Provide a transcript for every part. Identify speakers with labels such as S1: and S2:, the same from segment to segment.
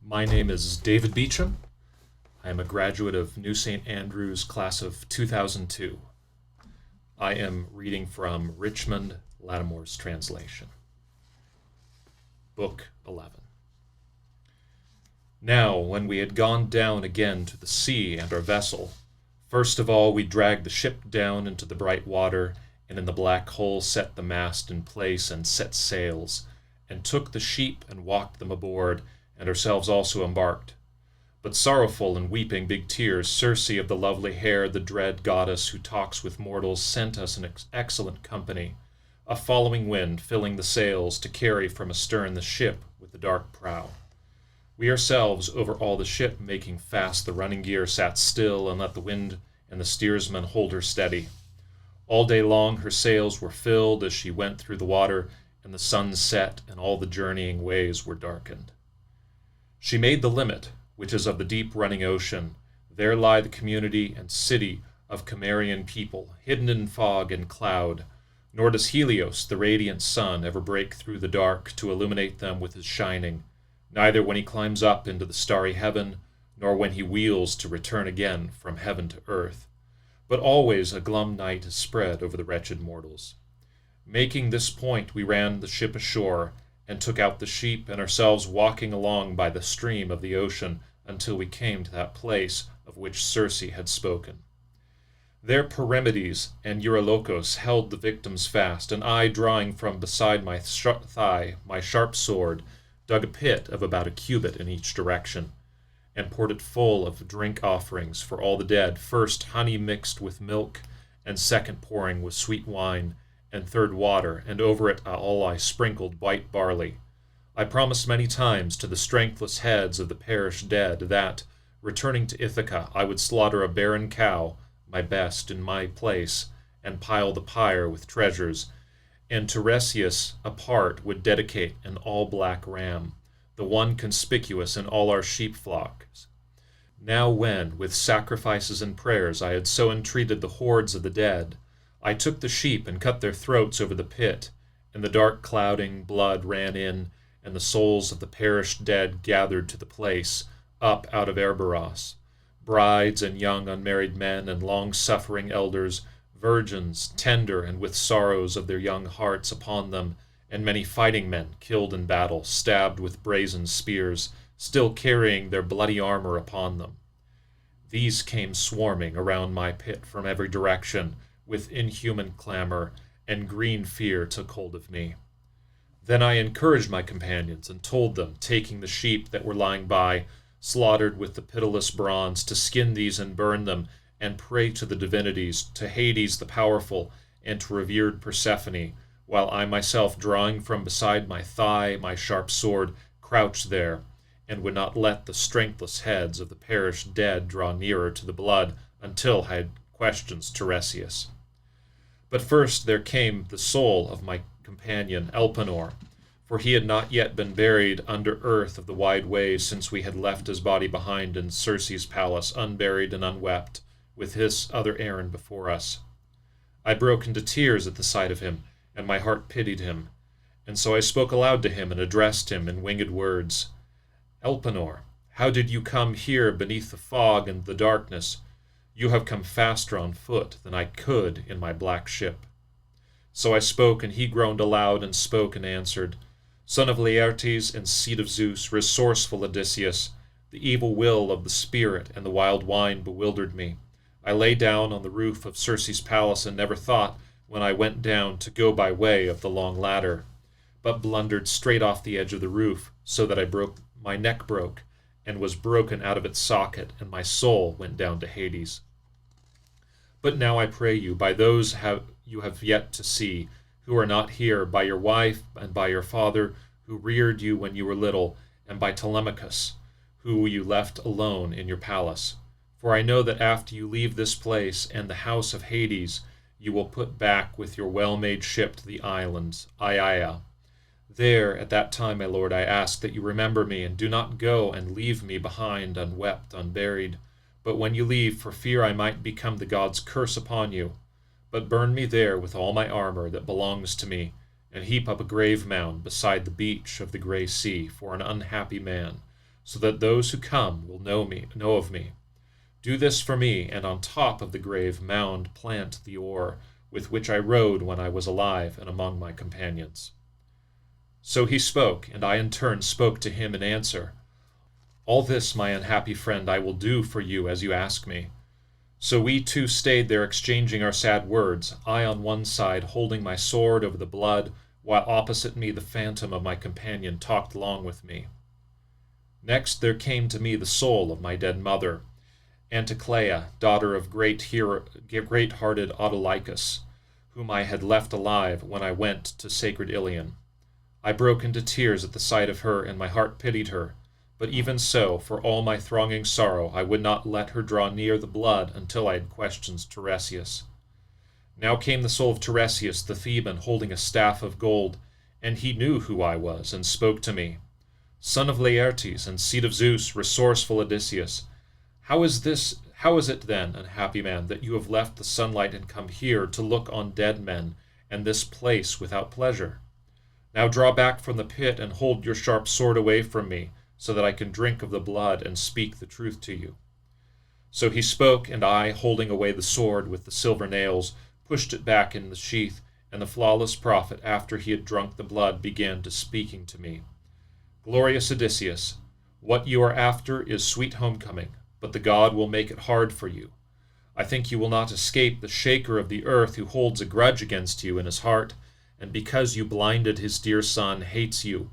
S1: My name is David Beecham. I am a graduate of New St. Andrews class of 2002. I am reading from Richmond Lattimore's translation. Book 11. Now, when we had gone down again to the sea and our vessel, first of all we dragged the ship down into the bright water, and in the black hole set the mast in place and set sails, and took the sheep and walked them aboard, and ourselves also embarked. But sorrowful and weeping big tears, Circe of the lovely hair, the dread goddess who talks with mortals, sent us an excellent company, a following wind filling the sails to carry from astern the ship with the dark prow. We ourselves over all the ship, making fast the running gear, sat still and let the wind and the steersman hold her steady. All day long her sails were filled as she went through the water, and the sun set and all the journeying ways were darkened. She made the limit, which is of the deep-running ocean. There lie the community and city of Cimmerian people, hidden in fog and cloud. Nor does Helios, the radiant sun, ever break through the dark to illuminate them with his shining, neither when he climbs up into the starry heaven, nor when he wheels to return again from heaven to earth. But always a glum night is spread over the wretched mortals. Making this point, we ran the ship ashore, and took out the sheep, and ourselves walking along by the stream of the ocean until we came to that place of which Circe had spoken. There Perimedes and Eurylocos held the victims fast, and I, drawing from beside my thigh my sharp sword, dug a pit of about a cubit in each direction, and poured it full of drink offerings for all the dead, first honey mixed with milk, and second pouring with sweet wine, and third water, and over it all I sprinkled white barley. I promised many times to the strengthless heads of the perished dead that, returning to Ithaca, I would slaughter a barren cow, my best, in my place, and pile the pyre with treasures, and Tiresias apart would dedicate an all-black ram, the one conspicuous in all our sheep flocks. Now when, with sacrifices and prayers, I had so entreated the hordes of the dead, I took the sheep and cut their throats over the pit, and the dark clouding blood ran in, and the souls of the perished dead gathered to the place, up out of Erberos, brides and young unmarried men and long-suffering elders, virgins, tender and with sorrows of their young hearts upon them, and many fighting men killed in battle, stabbed with brazen spears, still carrying their bloody armor upon them. These came swarming around my pit from every direction, with inhuman clamor, and green fear took hold of me. Then I encouraged my companions, and told them, taking the sheep that were lying by, slaughtered with the pitiless bronze, to skin these and burn them, and pray to the divinities, to Hades the powerful, and to revered Persephone, while I myself, drawing from beside my thigh my sharp sword, crouched there, and would not let the strengthless heads of the perished dead draw nearer to the blood until I had questioned Tiresias. But first there came the soul of my companion Elpenor, for he had not yet been buried under earth of the wide ways since we had left his body behind in Circe's palace, unburied and unwept, with his other errand before us. I broke into tears at the sight of him, and my heart pitied him, and so I spoke aloud to him and addressed him in winged words. Elpenor, how did you come here beneath the fog and the darkness? You have come faster on foot than I could in my black ship. So I spoke, and he groaned aloud and spoke and answered, Son of Laertes and seed of Zeus, resourceful Odysseus, the evil will of the spirit and the wild wine bewildered me. I lay down on the roof of Circe's palace and never thought, when I went down, to go by way of the long ladder, but blundered straight off the edge of the roof, so that my neck broke, and was broken out of its socket, and my soul went down to Hades. But now I pray you, by those you have yet to see, who are not here, by your wife and by your father, who reared you when you were little, and by Telemachus, who you left alone in your palace. For I know that after you leave this place and the house of Hades, you will put back with your well-made ship to the islands, Aiaia. There, at that time, my lord, I ask that you remember me, and do not go and leave me behind, unwept, unburied. But when you leave, for fear I might become the god's curse upon you, but burn me there with all my armor that belongs to me, and heap up a grave mound beside the beach of the grey sea for an unhappy man, so that those who come will know of me. Do this for me, and on top of the grave mound plant the oar with which I rode when I was alive and among my companions." So he spoke, and I in turn spoke to him in answer. "All this, my unhappy friend, I will do for you as you ask me." So we two stayed there exchanging our sad words, I on one side holding my sword over the blood, while opposite me the phantom of my companion talked long with me. Next there came to me the soul of my dead mother, Anticlea, daughter of great-hearted Autolycus, whom I had left alive when I went to sacred Ilion. I broke into tears at the sight of her, and my heart pitied her. But even so, for all my thronging sorrow, I would not let her draw near the blood until I had questioned Tiresias. Now came the soul of Tiresias the Theban, holding a staff of gold, and he knew who I was, and spoke to me. "Son of Laertes, and seed of Zeus, resourceful Odysseus, how is it then, unhappy man, that you have left the sunlight and come here to look on dead men, and this place without pleasure? Now draw back from the pit, and hold your sharp sword away from me, so that I can drink of the blood and speak the truth to you." So he spoke, and I, holding away the sword with the silver nails, pushed it back in the sheath, and the flawless prophet, after he had drunk the blood, began to speaking to me. "Glorious Odysseus, what you are after is sweet homecoming, but the god will make it hard for you. I think you will not escape the shaker of the earth, who holds a grudge against you in his heart, and because you blinded his dear son, hates you.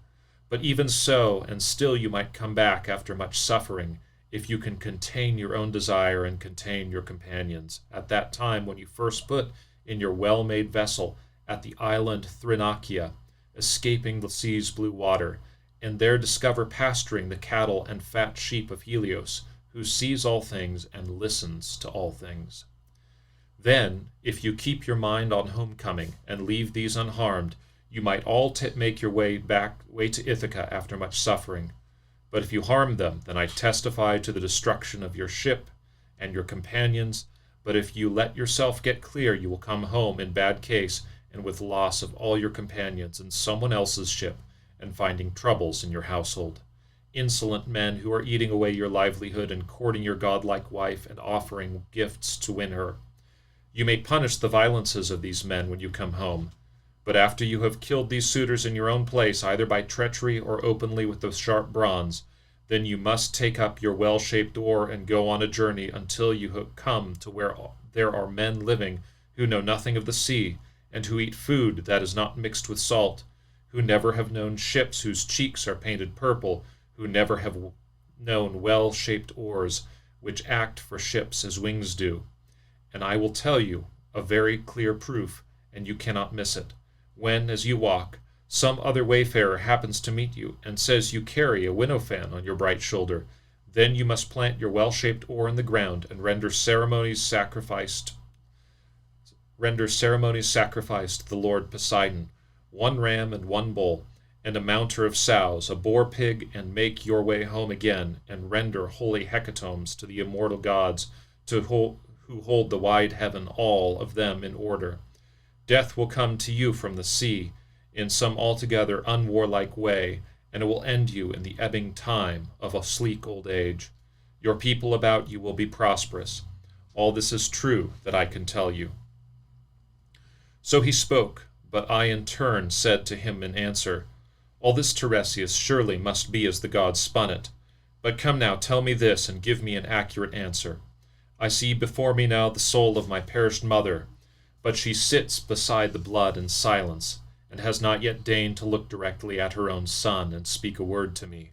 S1: But even so, and still you might come back after much suffering, if you can contain your own desire and contain your companions, at that time when you first put in your well-made vessel at the island Thrinacia, escaping the sea's blue water, and there discover pasturing the cattle and fat sheep of Helios, who sees all things and listens to all things. Then, if you keep your mind on homecoming and leave these unharmed, you might all make your way to Ithaca after much suffering. But if you harm them, then I testify to the destruction of your ship and your companions. But if you let yourself get clear, you will come home in bad case and with loss of all your companions in someone else's ship, and finding troubles in your household. Insolent men who are eating away your livelihood and courting your godlike wife and offering gifts to win her. You may punish the violences of these men when you come home. But after you have killed these suitors in your own place, either by treachery or openly with the sharp bronze, then you must take up your well-shaped oar and go on a journey until you have come to where there are men living who know nothing of the sea, and who eat food that is not mixed with salt, who never have known ships whose cheeks are painted purple, who never have known well-shaped oars, which act for ships as wings do. And I will tell you a very clear proof, and you cannot miss it. When, as you walk, some other wayfarer happens to meet you, and says you carry a winnow fan on your bright shoulder, then you must plant your well-shaped oar in the ground, and render ceremonies sacrifice to the Lord Poseidon, 1 ram and 1 bull, and a mounter of sows, a boar pig, and make your way home again, and render holy hecatombs to the immortal gods, who hold the wide heaven, all of them in order. Death will come to you from the sea, in some altogether unwarlike way, and it will end you in the ebbing time of a sleek old age. Your people about you will be prosperous. All this is true that I can tell you." So he spoke, but I in turn said to him in answer, "All this, Tiresias, surely must be as the gods spun it. But come now, tell me this, and give me an accurate answer. I see before me now the soul of my perished mother, but she sits beside the blood in silence, and has not yet deigned to look directly at her own son and speak a word to me.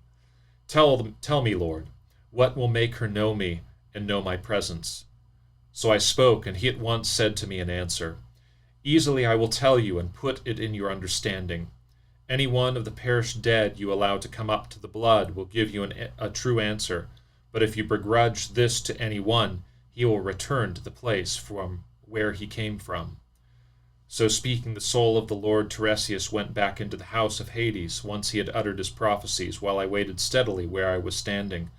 S1: Tell me, Lord, what will make her know me and know my presence?" So I spoke, and he at once said to me in answer, "Easily I will tell you and put it in your understanding. Any one of the perished dead you allow to come up to the blood will give you a true answer, but if you begrudge this to any one, he will return to the place from where he came from." So speaking, the soul of the Lord Tiresias went back into the house of Hades, once he had uttered his prophecies, while I waited steadily where I was standing,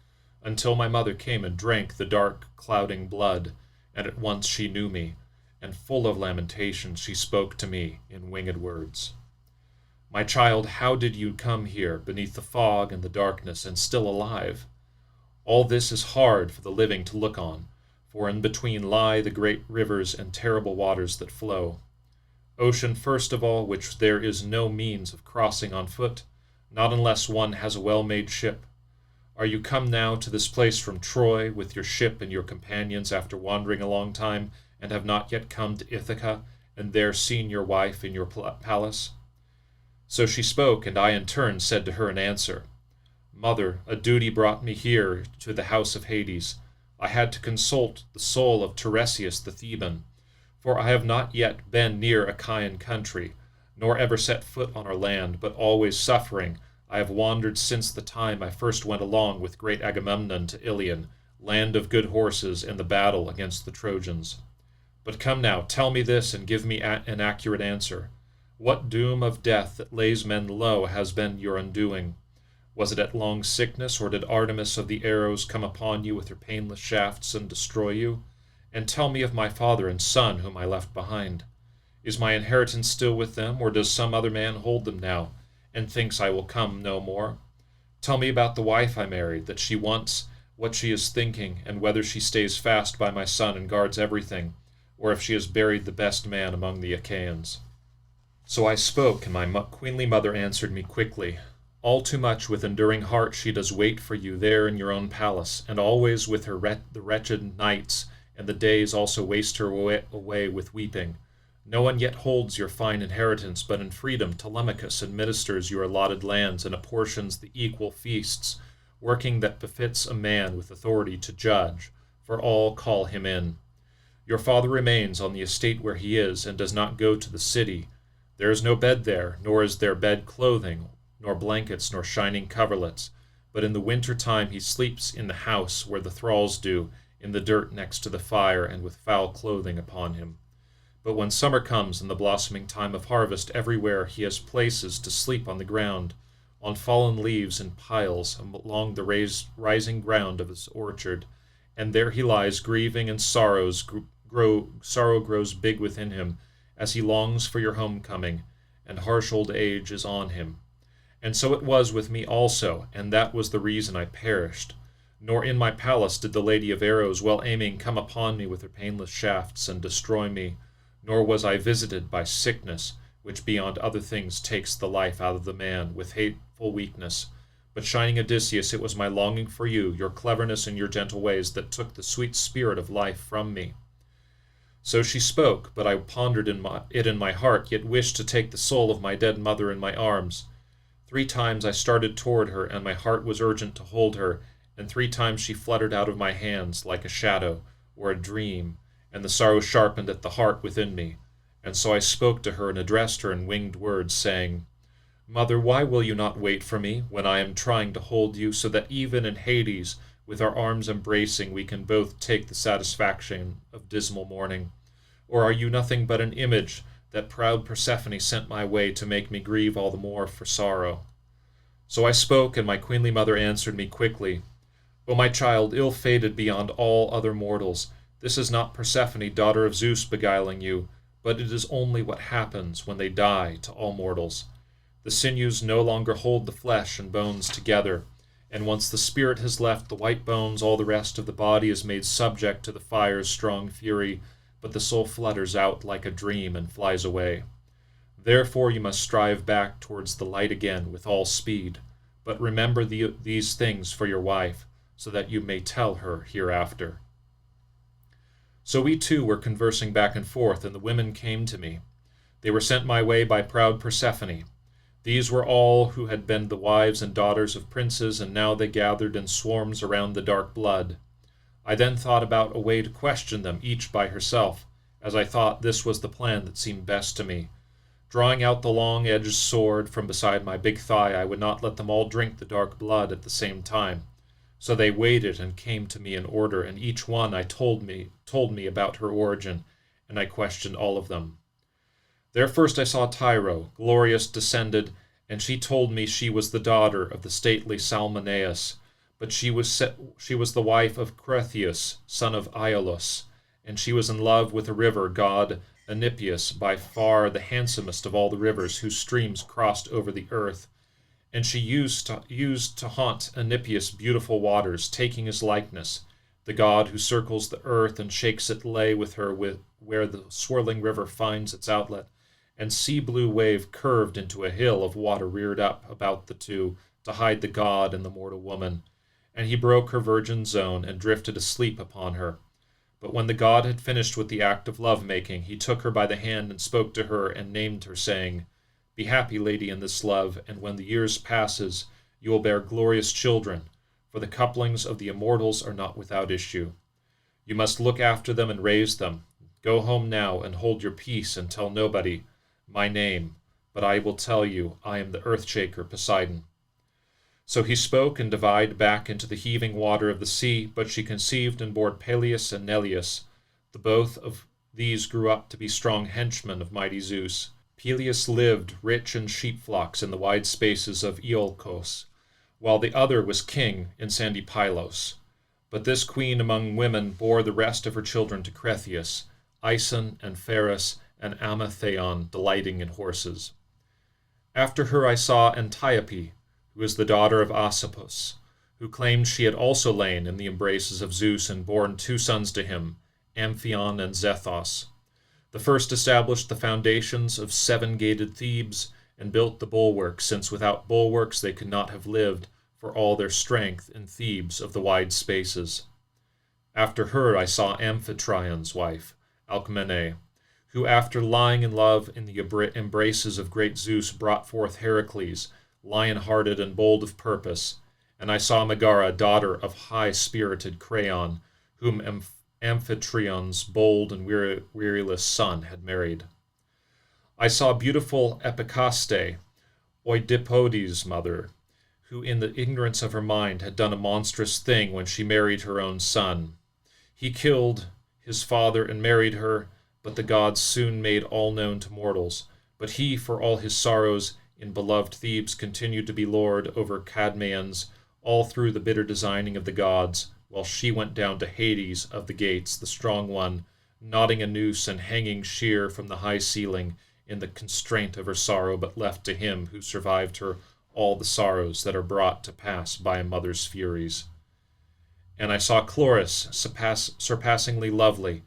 S1: until my mother came and drank the dark, clouding blood, and at once she knew me, and full of lamentation she spoke to me in winged words. My child, how did you come here, beneath the fog and the darkness, and still alive? All this is hard for the living to look on, for in between lie the great rivers and terrible waters that flow. Ocean first of all, which there is no means of crossing on foot, not unless one has a well-made ship. Are you come now to this place from Troy, with your ship and your companions, after wandering a long time, and have not yet come to Ithaca, and there seen your wife in your palace? So she spoke, and I in turn said to her in answer, Mother, a duty brought me here to the house of Hades. I had to consult the soul of Tiresias the Theban, for I have not yet been near Achaean country, nor ever set foot on our land, but always suffering, I have wandered since the time I first went along with great Agamemnon to Ilion, land of good horses, in the battle against the Trojans. But come now, tell me this, and give me an accurate answer. What doom of death that lays men low has been your undoing? Was it at long sickness, or did Artemis of the arrows come upon you with her painless shafts and destroy you? And tell me of my father and son whom I left behind. Is my inheritance still with them, or does some other man hold them now, and thinks I will come no more? Tell me about the wife I married, that she wants, what she is thinking, and whether she stays fast by my son and guards everything, or if she has buried the best man among the Achaeans. So I spoke, and my queenly mother answered me quickly. All too much with enduring heart she does wait for you there in your own palace, and always with her the wretched nights and the days also waste her away with weeping. No one yet holds your fine inheritance, but in freedom Telemachus administers your allotted lands and apportions the equal feasts, working that befits a man with authority to judge, for all call him in. Your father remains on the estate where he is, and does not go to the city. There is no bed there, nor is there bed clothing, nor blankets, nor shining coverlets, but in the winter time he sleeps in the house where the thralls do, in the dirt next to the fire, and with foul clothing upon him. But when summer comes and the blossoming time of harvest, everywhere he has places to sleep on the ground, on fallen leaves in piles, along the rising ground of his orchard, and there he lies grieving, and sorrow grows big within him, as he longs for your homecoming, and harsh old age is on him. And so it was with me also, and that was the reason I perished. Nor in my palace did the Lady of Arrows, well aiming, come upon me with her painless shafts and destroy me, nor was I visited by sickness, which beyond other things takes the life out of the man with hateful weakness. But shining Odysseus, it was my longing for you, your cleverness and your gentle ways, that took the sweet spirit of life from me. So she spoke, but I pondered it in my heart, yet wished to take the soul of my dead mother in my arms. 3 times I started toward her, and my heart was urgent to hold her, and 3 times she fluttered out of my hands like a shadow or a dream, and the sorrow sharpened at the heart within me. And so I spoke to her and addressed her in winged words, saying, Mother, why will you not wait for me when I am trying to hold you, so that even in Hades, with our arms embracing, we can both take the satisfaction of dismal mourning? Or are you nothing but an image that proud Persephone sent my way to make me grieve all the more for sorrow? So I spoke, and my queenly mother answered me quickly, O my child, ill-fated beyond all other mortals, this is not Persephone, daughter of Zeus, beguiling you, but it is only what happens when they die to all mortals. The sinews no longer hold the flesh and bones together, and once the spirit has left the white bones, all the rest of the body is made subject to the fire's strong fury, but the soul flutters out like a dream and flies away. Therefore you must strive back towards the light again with all speed, but remember these things for your wife, so that you may tell her hereafter. So we two were conversing back and forth, and the women came to me. They were sent my way by proud Persephone. These were all who had been the wives and daughters of princes, and now they gathered in swarms around the dark blood. I then thought about a way to question them, each by herself, as I thought this was the plan that seemed best to me. Drawing out the long-edged sword from beside my big thigh, I would not let them all drink the dark blood at the same time. So they waited and came to me in order, and each one told me about her origin, and I questioned all of them. There first I saw Tyro, glorious descended, and she told me she was the daughter of the stately Salmoneus, but she was the wife of Cretheus, son of Iolaus, and she was in love with a river god Enipeus, by far the handsomest of all the rivers whose streams crossed over the earth, and she used to haunt Enipeus' beautiful waters, taking his likeness, the god who circles the earth and shakes it lay with her where the swirling river finds its outlet, and sea-blue wave curved into a hill of water reared up about the two to hide the god and the mortal woman, and he broke her virgin zone and drifted asleep upon her. But when the god had finished with the act of love-making, he took her by the hand and spoke to her and named her, saying, "Be happy, lady, in this love, and when the years passes, you will bear glorious children, for the couplings of the immortals are not without issue. You must look after them and raise them. Go home now and hold your peace and tell nobody my name, but I will tell you, I am the earth-shaker Poseidon." So he spoke and divided back into the heaving water of the sea, but she conceived and bore Peleus and Neleus. The both of these grew up to be strong henchmen of mighty Zeus. Peleus lived rich in sheep flocks in the wide spaces of Iolcos, while the other was king in sandy Pylos. But this queen among women bore the rest of her children to Cretheus, Aeson and Pharis and Amatheon, delighting in horses. After her I saw Antiope, who is the daughter of Asopus, who claimed she had also lain in the embraces of Zeus and borne 2 sons to him, Amphion and Zethos. The first established the foundations of 7-gated Thebes and built the bulwarks, since without bulwarks they could not have lived, for all their strength, in Thebes of the wide spaces. After her I saw Amphitrion's wife, Alcmene, who after lying in love in the embraces of great Zeus brought forth Heracles, lion-hearted and bold of purpose, and I saw Megara, daughter of high-spirited Creon, whom Amphitrion's bold and weariless son had married. I saw beautiful Epicaste, Oedipodes' mother, who in the ignorance of her mind had done a monstrous thing when she married her own son. He killed his father and married her, but the gods soon made all known to mortals. But he, for all his sorrows, in beloved Thebes continued to be lord over Cadmeans all through the bitter designing of the gods, while she went down to Hades of the gates, the strong one, knotting a noose and hanging sheer from the high ceiling in the constraint of her sorrow, but left to him who survived her all the sorrows that are brought to pass by a mother's furies. And I saw Chloris, surpassingly lovely,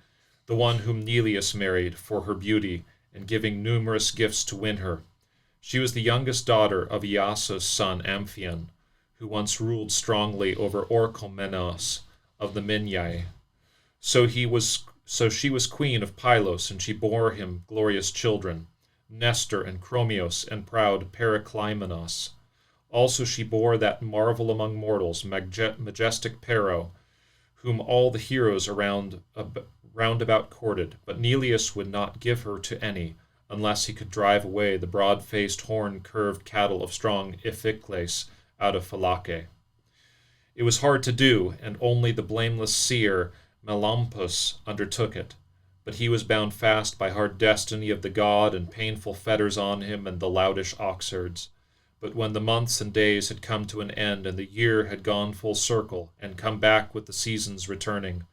S1: the one whom Neleus married for her beauty, and giving numerous gifts to win her. She was the youngest daughter of Iasus' son Amphion, who once ruled strongly over Orchomenos of the Minyae. So she was queen of Pylos, and she bore him glorious children, Nestor and Chromios and proud Periclymenos. Also she bore that marvel among mortals, majestic Pero, whom all the heroes round about courted, but Neleus would not give her to any, unless he could drive away the broad-faced, horn-curved cattle of strong Iphicles out of Phylake. It was hard to do, and only the blameless seer Melampus undertook it, but he was bound fast by hard destiny of the god, and painful fetters on him and the loutish oxherds. But when the months and days had come to an end, and the year had gone full circle, and come back with the seasons returning,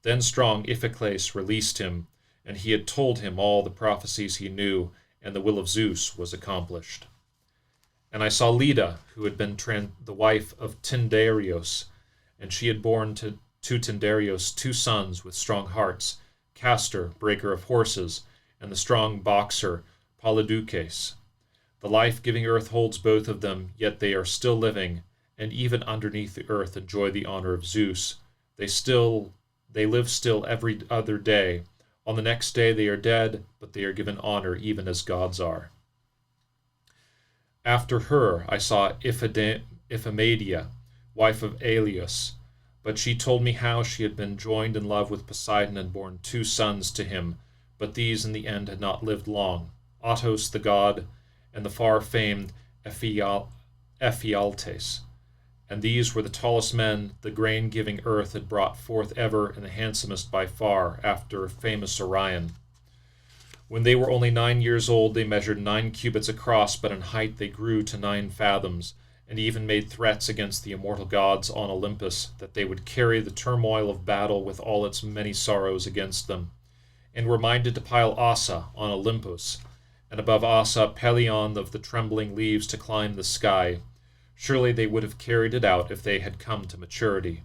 S1: then strong Iphicles released him, and he had told him all the prophecies he knew, and the will of Zeus was accomplished. And I saw Leda, who had been the wife of Tyndareus, and she had borne to Tyndareus 2 sons with strong hearts, Castor, breaker of horses, and the strong boxer Polydeuces. The life-giving earth holds both of them, yet they are still living, and even underneath the earth enjoy the honor of Zeus. They live still every other day. On the next day they are dead, but they are given honor even as gods are. After her I saw Iphimedia, wife of Aeolus, but she told me how she had been joined in love with Poseidon and borne 2 sons to him, but these in the end had not lived long, Otos the god, and the far-famed Ephialtes. And these were the tallest men the grain-giving earth had brought forth ever, and the handsomest by far, after famous Orion. When they were only 9 years old, they measured 9 cubits across, but in height they grew to 9 fathoms, and even made threats against the immortal gods on Olympus, that they would carry the turmoil of battle with all its many sorrows against them. and were minded to pile Ossa on Olympus, and above Ossa Pelion of the trembling leaves to climb the sky. Surely they would have carried it out if they had come to maturity.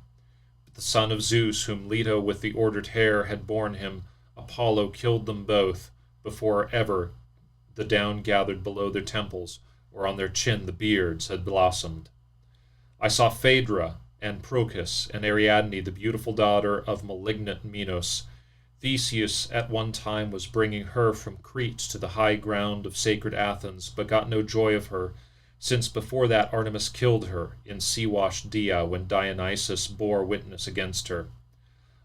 S1: But the son of Zeus, whom Leto with the ordered hair had borne him, Apollo killed them both, before ever the down gathered below their temples, or on their chin the beards had blossomed. I saw Phaedra, and Procus, and Ariadne, the beautiful daughter of malignant Minos. Theseus at one time was bringing her from Crete to the high ground of sacred Athens, but got no joy of her, since before that Artemis killed her in sea-washed Dia when Dionysus bore witness against her.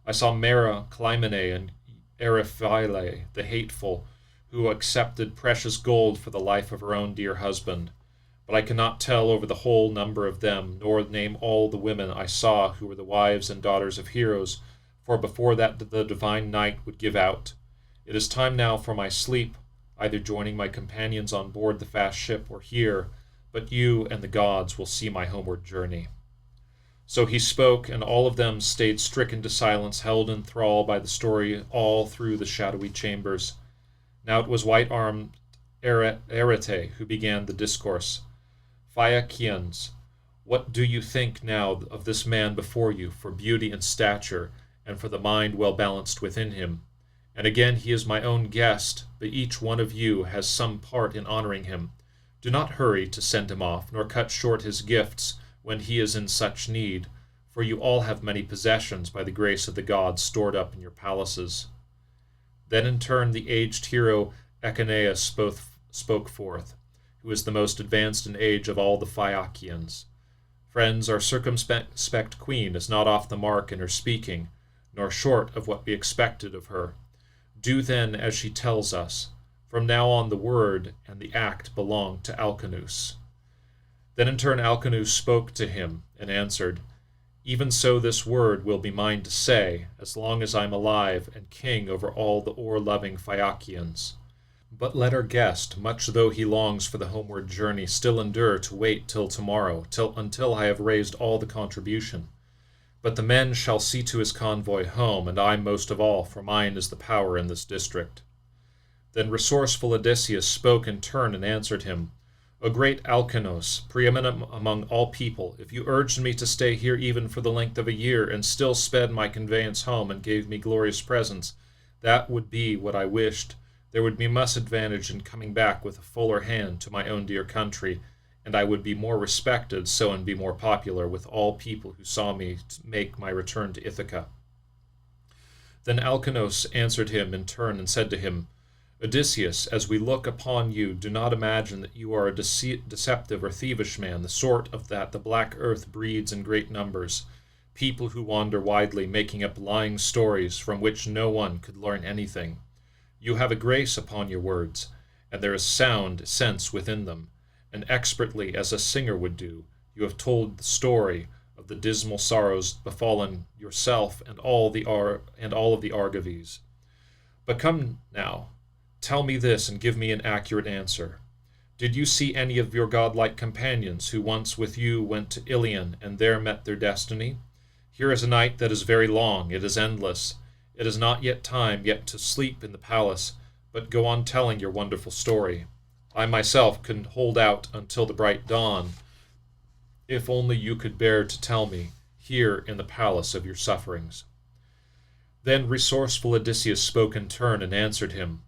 S1: I saw Mera, Clymene, and Eriphyle, the hateful, who accepted precious gold for the life of her own dear husband. But I cannot tell over the whole number of them, nor name all the women I saw who were the wives and daughters of heroes, for before that the divine night would give out. It is time now for my sleep, either joining my companions on board the fast ship or here, but you and the gods will see my homeward journey. So he spoke, and all of them stayed stricken to silence, held in thrall by the story all through the shadowy chambers. Now it was white-armed Arete who began the discourse. Phaeacians, what do you think now of this man before you, for beauty and stature, and for the mind well balanced within him? And again he is my own guest, but each one of you has some part in honoring him. Do not hurry to send him off, nor cut short his gifts when he is in such need, for you all have many possessions by the grace of the gods stored up in your palaces. Then in turn the aged hero Echeneus spoke forth, who is the most advanced in age of all the Phaeacians. Friends, our circumspect queen is not off the mark in her speaking, nor short of what we expected of her. Do then as she tells us. From now on the word and the act belong to Alcinous. Then in turn Alcinous spoke to him, and answered, Even so this word will be mine to say, as long as I am alive and king over all the oar-loving Phaeacians. But let our guest, much though he longs for the homeward journey, still endure to wait till tomorrow, until I have raised all the contribution. But the men shall see to his convoy home, and I most of all, for mine is the power in this district. Then resourceful Odysseus spoke in turn and answered him, O great Alcinous, preeminent among all people, if you urged me to stay here even for the length of a year, and still sped my conveyance home and gave me glorious presents, that would be what I wished. There would be much advantage in coming back with a fuller hand to my own dear country, and I would be more respected, so and be more popular with all people who saw me make my return to Ithaca. Then Alcinous answered him in turn and said to him, Odysseus, as we look upon you, do not imagine that you are a deceptive or thievish man, the sort of that the black earth breeds in great numbers, people who wander widely, making up lying stories from which no one could learn anything. You have a grace upon your words, and there is sound sense within them, and expertly, as a singer would do, you have told the story of the dismal sorrows befallen yourself and all of the Argives. But come now, tell me this, and give me an accurate answer. Did you see any of your godlike companions who once with you went to Ilion and there met their destiny? Here is a night that is very long, it is endless. It is not yet time yet to sleep in the palace, but go on telling your wonderful story. I myself can hold out until the bright dawn, if only you could bear to tell me, here in the palace, of your sufferings. Then resourceful Odysseus spoke in turn and answered him,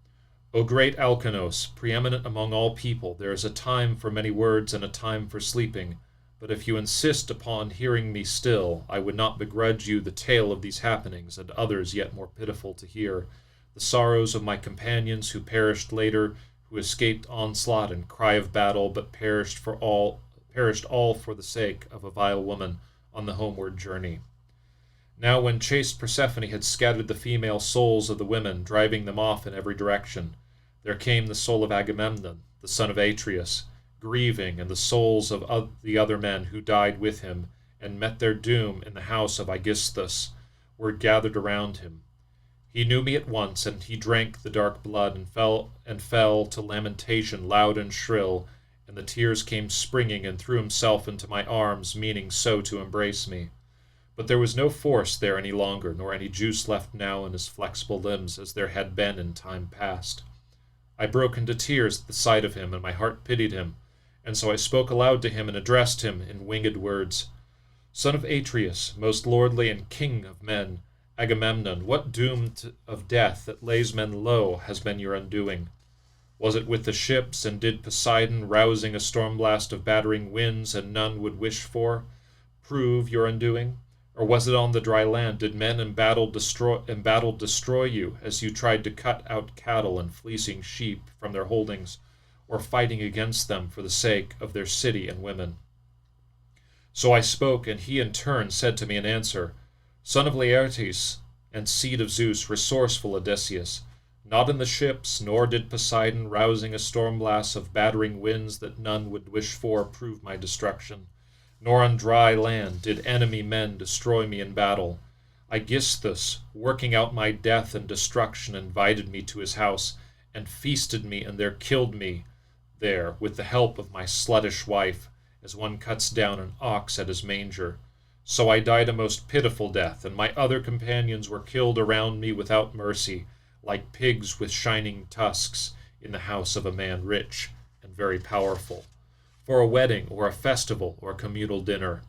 S1: O great Alcinous, preeminent among all people, there is a time for many words and a time for sleeping. But if you insist upon hearing me still, I would not begrudge you the tale of these happenings, and others yet more pitiful to hear, the sorrows of my companions who perished later, who escaped onslaught and cry of battle, but perished all for the sake of a vile woman on the homeward journey. Now when chaste Persephone had scattered the female souls of the women, driving them off in every direction, there came the soul of Agamemnon, the son of Atreus, grieving, and the souls of the other men who died with him and met their doom in the house of Aegisthus were gathered around him. He knew me at once, and he drank the dark blood and fell to lamentation loud and shrill, and the tears came springing, and threw himself into my arms, meaning so to embrace me. But there was no force there any longer, nor any juice left now in his flexible limbs as there had been in time past. I broke into tears at the sight of him, and my heart pitied him, and so I spoke aloud to him and addressed him in winged words. Son of Atreus, most lordly and king of men, Agamemnon, what doom of death that lays men low has been your undoing? Was it with the ships, and did Poseidon, rousing a storm blast of battering winds and none would wish for, prove your undoing? Or was it on the dry land? Did men embattled destroy you, as you tried to cut out cattle and fleecing sheep from their holdings, or fighting against them for the sake of their city and women? So I spoke, and he in turn said to me in answer, Son of Laertes, and seed of Zeus, resourceful Odysseus, not in the ships, nor did Poseidon, rousing a storm blast of battering winds that none would wish for, prove my destruction. Nor on dry land did enemy men destroy me in battle. Aegisthus, working out my death and destruction, invited me to his house, and feasted me, and there killed me there, with the help of my sluttish wife, as one cuts down an ox at his manger. So I died a most pitiful death, and my other companions were killed around me without mercy, like pigs with shining tusks, in the house of a man rich and very powerful, for a wedding or a festival or a communal dinner.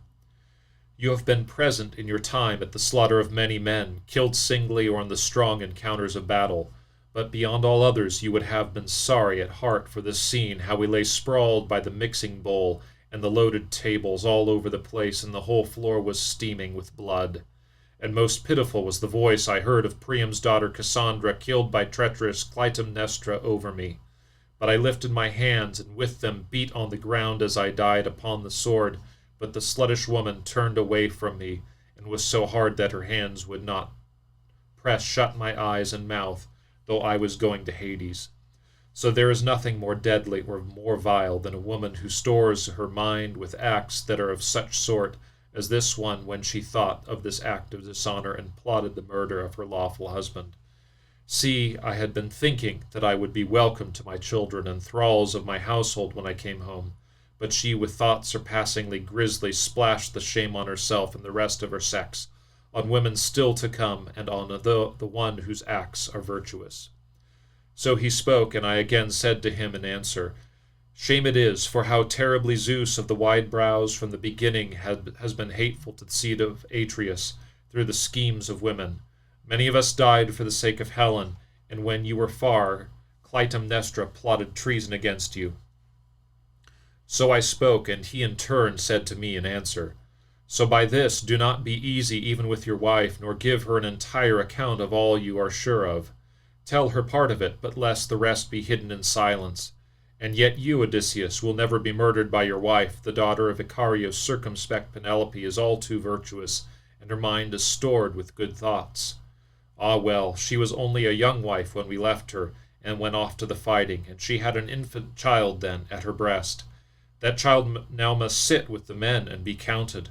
S1: You have been present in your time at the slaughter of many men, killed singly or in the strong encounters of battle, but beyond all others you would have been sorry at heart for this scene, how we lay sprawled by the mixing bowl and the loaded tables all over the place, and the whole floor was steaming with blood. And most pitiful was the voice I heard of Priam's daughter Cassandra, killed by treacherous Clytemnestra over me. But I lifted my hands, and with them beat on the ground as I died upon the sword, but the sluttish woman turned away from me, and was so hard that her hands would not press shut my eyes and mouth, though I was going to Hades. So there is nothing more deadly or more vile than a woman who stores her mind with acts that are of such sort as this one, when she thought of this act of dishonor and plotted the murder of her lawful husband. See, I had been thinking that I would be welcome to my children and thralls of my household when I came home, but she with thoughts surpassingly grisly splashed the shame on herself and the rest of her sex, on women still to come, and on the one whose acts are virtuous. So he spoke, and I again said to him in answer, Shame it is, for how terribly Zeus of the wide brows from the beginning has been hateful to the seed of Atreus through the schemes of women. Many of us died for the sake of Helen, and when you were far, Clytemnestra plotted treason against you. So I spoke, and he in turn said to me in answer, So by this do not be easy even with your wife, nor give her an entire account of all you are sure of. Tell her part of it, but lest the rest be hidden in silence. And yet you, Odysseus, will never be murdered by your wife. The daughter of Icario's circumspect Penelope is all too virtuous, and her mind is stored with good thoughts. Ah well, she was only a young wife when we left her, and went off to the fighting, and she had an infant child then at her breast. That child now must sit with the men and be counted.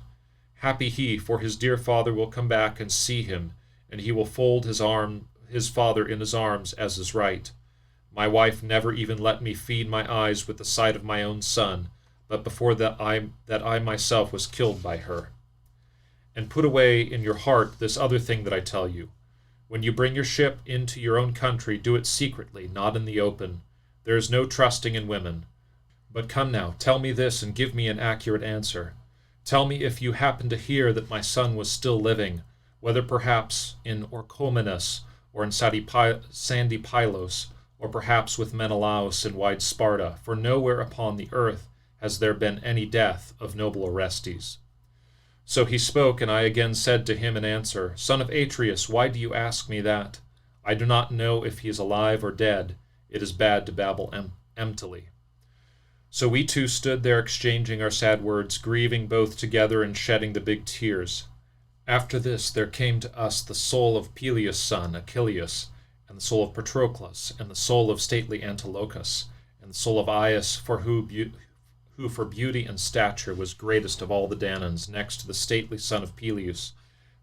S1: Happy he, for his dear father will come back and see him, and he will fold his father in his arms as is right. My wife never even let me feed my eyes with the sight of my own son, but before that I myself was killed by her. And put away in your heart this other thing that I tell you. When you bring your ship into your own country, do it secretly, not in the open. There is no trusting in women. But come now, tell me this, and give me an accurate answer. Tell me if you happen to hear that my son was still living, whether perhaps in Orchomenus, or in sandy Pylos, or perhaps with Menelaus in wide Sparta, for nowhere upon the earth has there been any death of noble Orestes. So he spoke, and I again said to him in answer, Son of Atreus, why do you ask me that? I do not know if he is alive or dead. It is bad to babble emptily. So we two stood there exchanging our sad words, grieving both together and shedding the big tears. After this there came to us the soul of Peleus' son, Achilles, and the soul of Patroclus, and the soul of stately Antilochus, and the soul of Aias, who for beauty and stature was greatest of all the Danaans, next to the stately son of Peleus.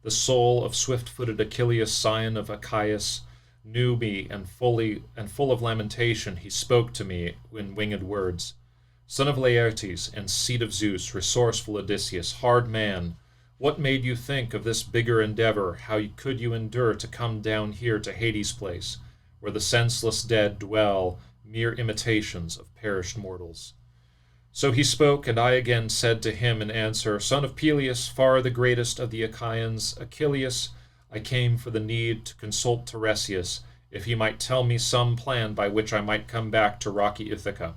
S1: The soul of swift-footed Achilles, scion of Achaeus, knew me, and full of lamentation he spoke to me in winged words. Son of Laertes, and seed of Zeus, resourceful Odysseus, hard man, What made you think of this bigger endeavor? How could you endure to come down here to Hades' place, where the senseless dead dwell, mere imitations of perished mortals? So he spoke, and I again said to him in answer, Son of Peleus, far the greatest of the Achaeans, Achilles, I came for the need to consult Tiresias, if he might tell me some plan by which I might come back to rocky Ithaca.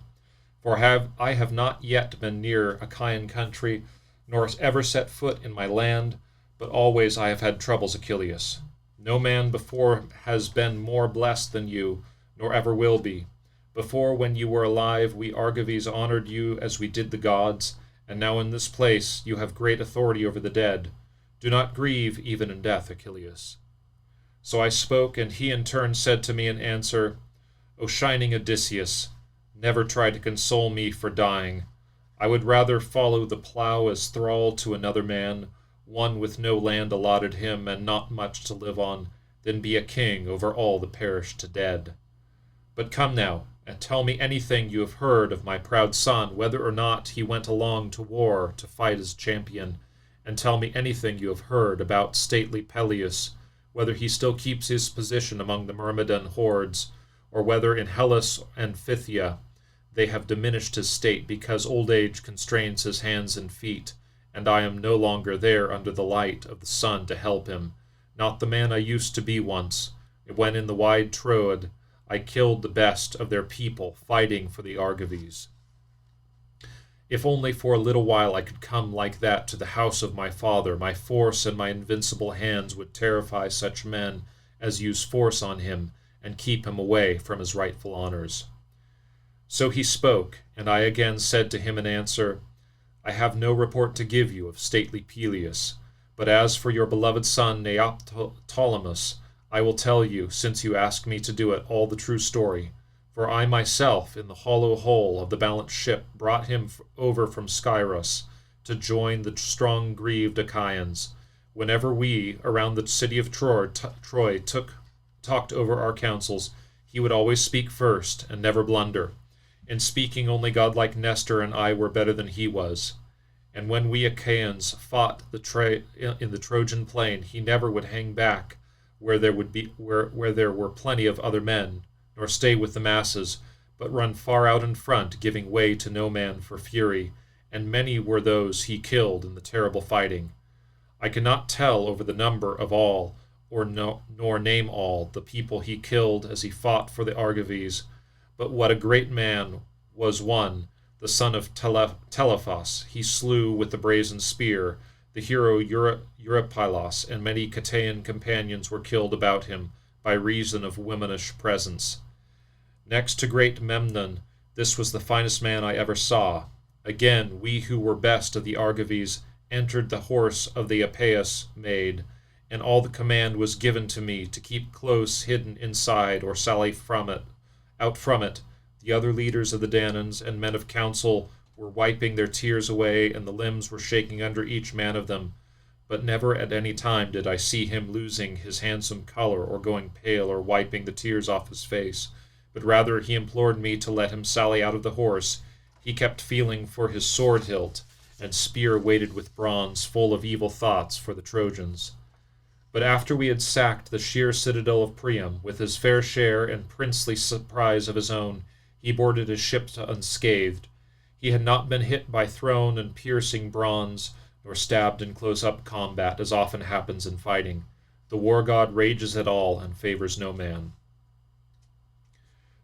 S1: For I have not yet been near Achaean country, nor ever set foot in my land, but always I have had troubles, Achilles. No man before has been more blessed than you, nor ever will be. Before, when you were alive, we Argives honored you as we did the gods, and now in this place you have great authority over the dead. Do not grieve even in death, Achilles. So I spoke, and he in turn said to me in answer, O shining Odysseus, never try to console me for dying. I would rather follow the plough as thrall to another man, one with no land allotted him and not much to live on, than be a king over all the perished dead. But come now, and tell me anything you have heard of my proud son, whether or not he went along to war to fight as champion, and tell me anything you have heard about stately Peleus, whether he still keeps his position among the Myrmidon hordes, or whether in Hellas and Phthia they have diminished his state because old age constrains his hands and feet, and I am no longer there under the light of the sun to help him, not the man I used to be once, when in the wide Troad I killed the best of their people fighting for the Argives. If only for a little while I could come like that to the house of my father, my force and my invincible hands would terrify such men as use force on him and keep him away from his rightful honors. So he spoke, and I again said to him in answer, I have no report to give you of stately Peleus, but as for your beloved son Neoptolemus, I will tell you, since you ask me to do it, all the true story. For I myself, in the hollow hull of the balanced ship, brought him over from Scyros to join the strong grieved Achaeans. Whenever we, around the city of Troy, talked over our counsels, he would always speak first, and never blunder. In speaking, only godlike Nestor and I were better than he was. And when we Achaeans fought in the Trojan plain, he never would hang back where there were plenty of other men, nor stay with the masses, but run far out in front, giving way to no man for fury, and many were those he killed in the terrible fighting. I cannot tell over the number of all, nor name all, the people he killed as he fought for the Argives, but what a great man was one, the son of Telephos, he slew with the brazen spear. The hero Eurypylus and many Chetaean companions were killed about him by reason of womanish presence. Next to great Memnon, this was the finest man I ever saw. Again, we who were best of the Argives entered the horse of the Epeius maid, and all the command was given to me to keep close hidden inside or sally out from it. The other leaders of the Danaans and men of council were wiping their tears away, and the limbs were shaking under each man of them. But never at any time did I see him losing his handsome color or going pale or wiping the tears off his face, but rather he implored me to let him sally out of the horse. He kept feeling for his sword hilt, and spear weighted with bronze, full of evil thoughts for the Trojans. But after we had sacked the sheer citadel of Priam, with his fair share and princely surprise of his own, he boarded his ship unscathed. He had not been hit by thrown and piercing bronze, nor stabbed in close-up combat, as often happens in fighting. The war god rages at all and favors no man.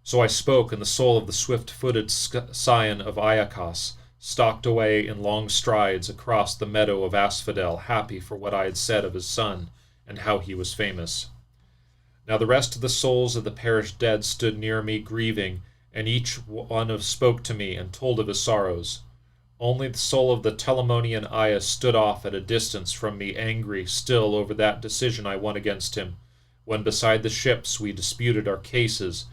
S1: So I spoke, and the soul of the swift-footed scion of Iacchos stalked away in long strides across the meadow of Asphodel, happy for what I had said of his son, and how he was famous. Now the rest of the souls of the perished dead stood near me, grieving, and each one spoke to me and told of his sorrows. Only the soul of the Telamonian Aias stood off at a distance from me, angry still over that decision I won against him, when beside the ships we disputed our cases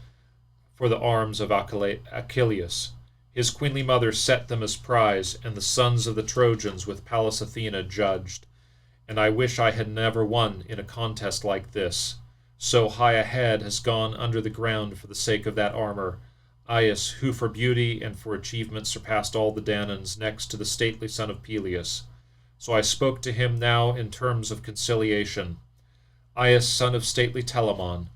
S1: for the arms of Achilles. His queenly mother set them as prize, and the sons of the Trojans with Pallas Athena judged. And I wish I had never won in a contest like this. So high a head has gone under the ground for the sake of that armor. Aias, who for beauty and for achievement surpassed all the Danaans, next to the stately son of Peleus. So I spoke to him now in terms of conciliation. Aias, son of stately Telamon,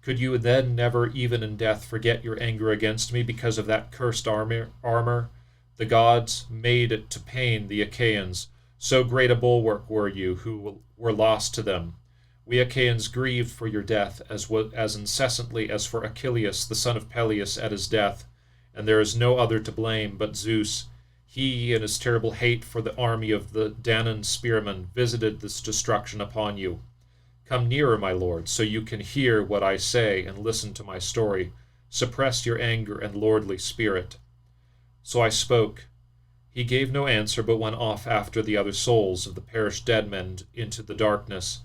S1: could you then never, even in death, forget your anger against me because of that cursed armor? The gods made it to pain the Achaeans. So great a bulwark were you, who were lost to them. We Achaeans grieved for your death as incessantly as for Achilles, the son of Peleus, at his death, and there is no other to blame but Zeus. He, in his terrible hate for the army of the Danaan spearmen, visited this destruction upon you. Come nearer, my lord, so you can hear what I say and listen to my story. Suppress your anger and lordly spirit. So I spoke. He gave no answer, but went off after the other souls of the perished dead men into the darkness.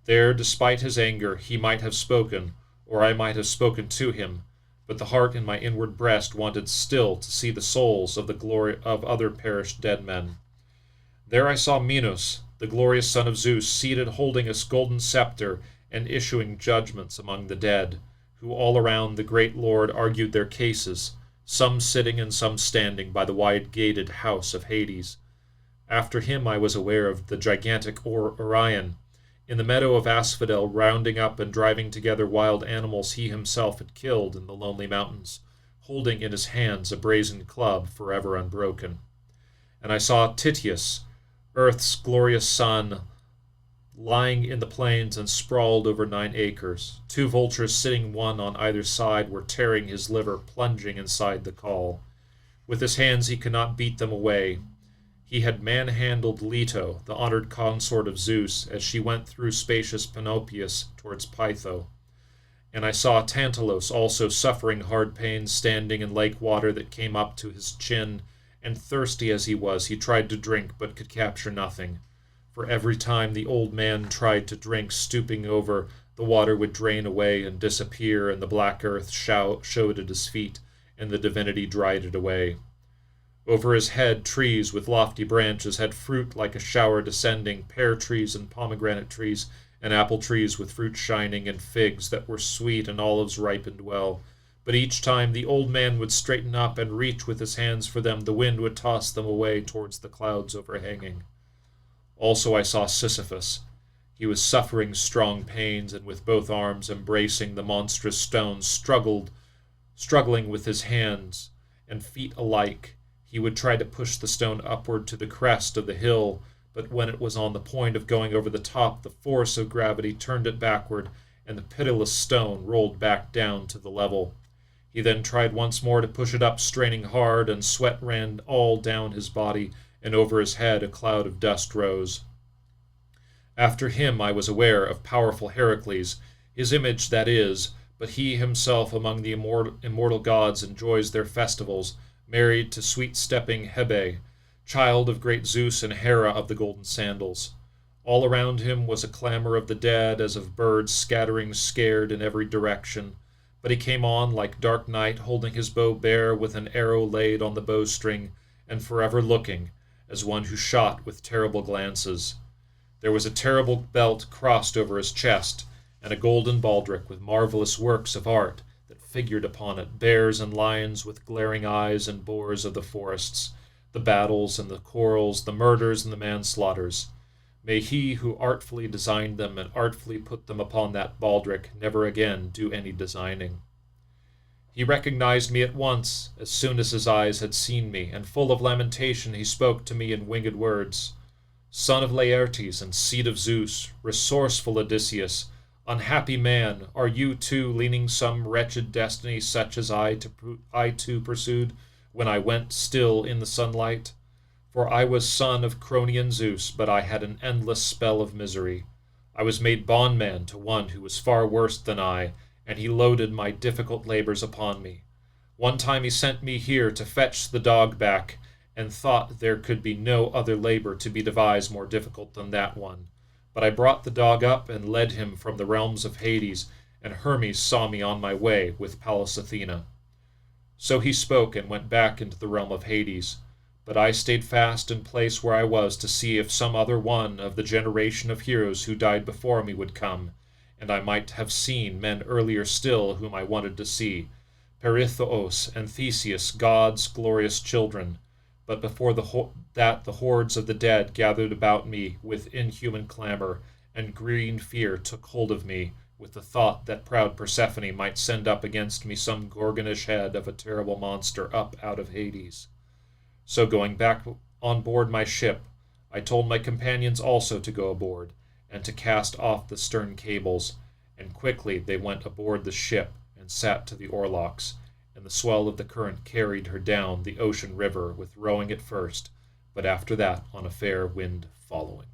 S1: There, despite his anger, he might have spoken, or I might have spoken to him, but the heart in my inward breast wanted still to see the souls of the glory of other perished dead men. There I saw Minos, the glorious son of Zeus, seated holding a golden scepter and issuing judgments among the dead, who all around the great lord argued their cases, some sitting and some standing by the wide-gated house of Hades. After him I was aware of the gigantic Orion, in the meadow of Asphodel, rounding up and driving together wild animals he himself had killed in the lonely mountains, holding in his hands a brazen club forever unbroken. And I saw Tityus, Earth's glorious son, lying in the plains and sprawled over 9 acres. 2 vultures sitting one on either side were tearing his liver, plunging inside the caul. With his hands he could not beat them away. He had manhandled Leto, the honored consort of Zeus, as she went through spacious Panopeus towards Pytho. And I saw Tantalos also suffering hard pains, standing in lake water that came up to his chin, and thirsty as he was, he tried to drink but could capture nothing. For every time the old man tried to drink, stooping over, the water would drain away and disappear, and the black earth showed at his feet, and the divinity dried it away. Over his head, trees with lofty branches had fruit like a shower descending, pear trees and pomegranate trees, and apple trees with fruit shining, and figs that were sweet, and olives ripened well. But each time the old man would straighten up and reach with his hands for them, the wind would toss them away towards the clouds overhanging. Also I saw Sisyphus. He was suffering strong pains, and with both arms embracing the monstrous stone, struggling with his hands and feet alike. He would try to push the stone upward to the crest of the hill, but when it was on the point of going over the top, the force of gravity turned it backward, and the pitiless stone rolled back down to the level. He then tried once more to push it up, straining hard, and sweat ran all down his body, and over his head a cloud of dust rose. After him I was aware of powerful Heracles, his image that is, but he himself among the immortal gods enjoys their festivals, married to sweet-stepping Hebe, child of great Zeus and Hera of the golden sandals. All around him was a clamor of the dead, as of birds scattering scared in every direction. But he came on like dark night, holding his bow bare with an arrow laid on the bowstring, and forever looking, as one who shot with terrible glances. There was a terrible belt crossed over his chest, and a golden baldric with marvelous works of art that figured upon it, bears and lions with glaring eyes, and boars of the forests, the battles and the quarrels, the murders and the manslaughters. May he who artfully designed them and artfully put them upon that baldric never again do any designing. He recognized me at once, as soon as his eyes had seen me, and full of lamentation he spoke to me in winged words. Son of Laertes and seed of Zeus, resourceful Odysseus, unhappy man, are you too leaning some wretched destiny such as I too pursued when I went still in the sunlight? For I was son of Cronian Zeus, but I had an endless spell of misery. I was made bondman to one who was far worse than I, and he loaded my difficult labors upon me. One time he sent me here to fetch the dog back, and thought there could be no other labor to be devised more difficult than that one. But I brought the dog up and led him from the realms of Hades, and Hermes saw me on my way with Pallas Athena. So he spoke and went back into the realm of Hades. But I stayed fast in place where I was to see if some other one of the generation of heroes who died before me would come, and I might have seen men earlier still whom I wanted to see, Perithous and Theseus, gods' glorious children. But before that the hordes of the dead gathered about me with inhuman clamor, and green fear took hold of me, with the thought that proud Persephone might send up against me some Gorgonish head of a terrible monster up out of Hades. So going back on board my ship, I told my companions also to go aboard, and to cast off the stern cables, and quickly they went aboard the ship and sat to the oarlocks, and the swell of the current carried her down the ocean river with rowing at first, but after that on a fair wind following.